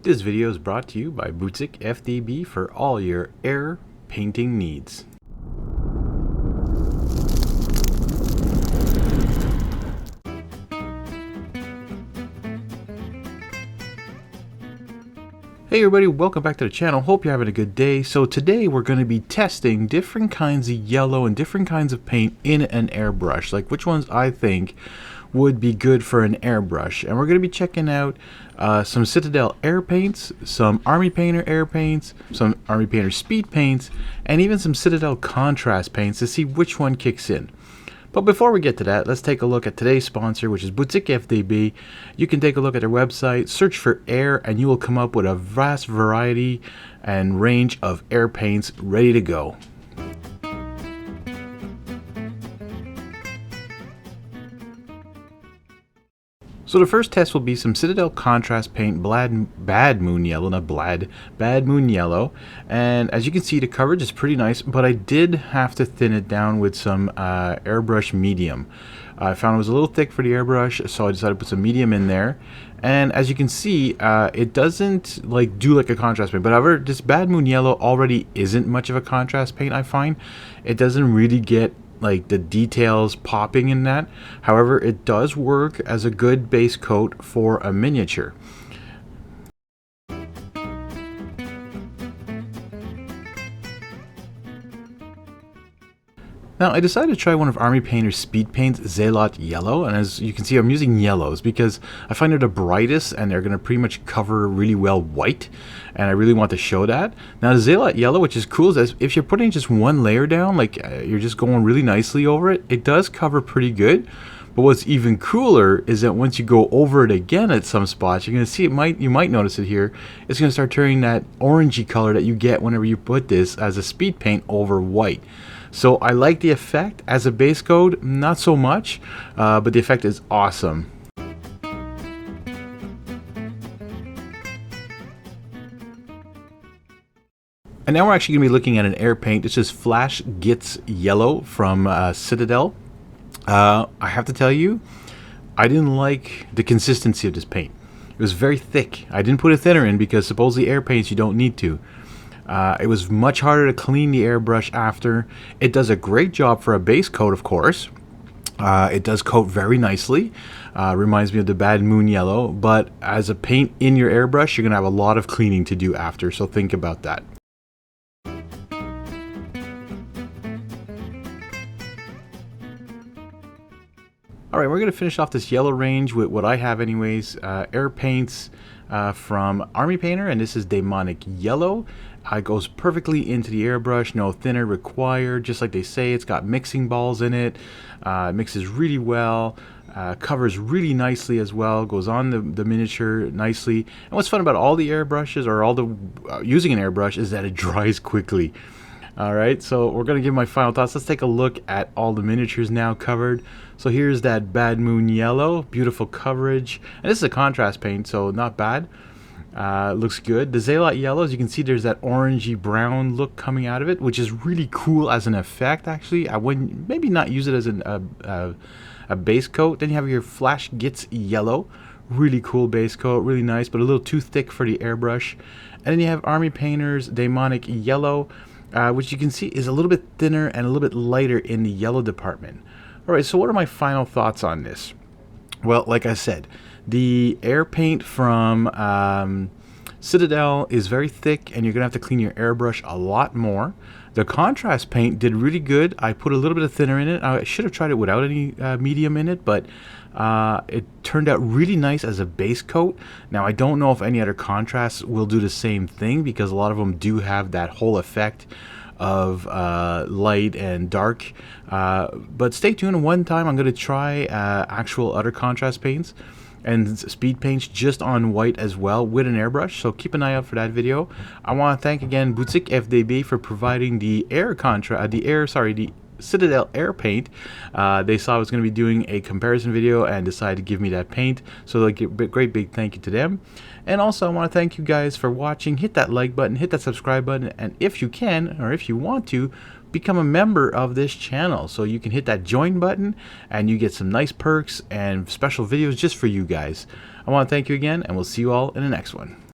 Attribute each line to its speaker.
Speaker 1: This video is brought to you by Boutique FDB for all your air painting needs. Hey everybody, welcome back to the channel. Hope you're having a good day. So today we're going to be testing different kinds of yellow and different kinds of paint in an airbrush, like which ones I think would be good for an airbrush. And we're going to be checking out some Citadel air paints, some Army Painter air paints, some Army Painter speed paints, and even some Citadel contrast paints to see which one kicks in. But before we get to that, let's take a look at today's sponsor, which is Boutique FDB. You can take a look at their website, search for air, and you will come up with a vast variety and range of air paints ready to go. So the first test will be some Citadel contrast paint, Bad Moon Yellow, Bad Moon Yellow. And as you can see, the coverage is pretty nice, but I did have to thin it down with some airbrush medium. I found it was a little thick for the airbrush, so I decided to put some medium in there. And as you can see, it doesn't do like a contrast paint, but however, this Bad Moon Yellow already isn't much of a contrast paint. I find it doesn't really get like the details popping in that. However, it does work as a good base coat for a miniature. Now, I decided to try one of Army Painter's speed paints, Zelot Yellow, and as you can see, I'm using yellows because I find they're the brightest and they're going to pretty much cover really well white, and I really want to show that. Now, the Zelot Yellow, which is cool, is if you're putting just one layer down, you're just going really nicely over it, it does cover pretty good. But what's even cooler is that once you go over it again at some spots, you're going to see you might notice it here, it's going to start turning that orangey color that you get whenever you put this as a speed paint over white. So I like the effect. As a base coat, not so much, but the effect is awesome. And now we're actually going to be looking at an air paint. This is Flash Gitz Yellow from Citadel. I have to tell you, I didn't like the consistency of this paint. It was very thick. I didn't put a thinner in because supposedly air paints you don't need to. It was much harder to clean the airbrush after. It does a great job for a base coat, of course. It does coat very nicely. Reminds me of the Bad Moon Yellow. But as a paint in your airbrush, you're going to have a lot of cleaning to do after. So think about that. Alright, we're going to finish off this yellow range with what I have anyways. Air paints from Army Painter, and this is Daemonic Yellow. It goes perfectly into the airbrush, no thinner required. Just like they say, it's got mixing balls in it. Mixes really well. Covers really nicely as well. Goes on the miniature nicely. And what's fun about all the airbrushes, or all the using an airbrush, is that it dries quickly. Alright, so we're going to give my final thoughts. Let's take a look at all the miniatures now covered. So here's that Bad Moon Yellow, beautiful coverage. And this is a contrast paint, so not bad. Looks good. The Zelot Yellow, as you can see, there's that orangey brown look coming out of it, which is really cool as an effect, actually. I wouldn't, maybe not use it as a base coat. Then you have your Flash Gitz Yellow. Really cool base coat, really nice, but a little too thick for the airbrush. And then you have Army Painter's Daemonic Yellow, which you can see is a little bit thinner and a little bit lighter in the yellow department. Alright, so what are my final thoughts on this? Well, like I said, the air paint from Citadel is very thick, and you're going to have to clean your airbrush a lot more. The contrast paint did really good. I put a little bit of thinner in it. I should have tried it without any medium in it, but it turned out really nice as a base coat. Now, I don't know if any other contrasts will do the same thing, because a lot of them do have that whole effect of light and dark. But stay tuned. One time I'm going to try actual other contrast paints and speed paints just on white as well with an airbrush, so keep an eye out for that video. I want to thank again Boutique FDB for providing the Citadel air paint. They saw I was going to be doing a comparison video and decided to give me that paint, so like a great big thank you to them. And also I want to thank you guys for watching. Hit that like button, hit that subscribe button, and if you can, or if you want to, become a member of this channel, so you can hit that join button and you get some nice perks and special videos just for you guys. I want to thank you again, and we'll see you all in the next one.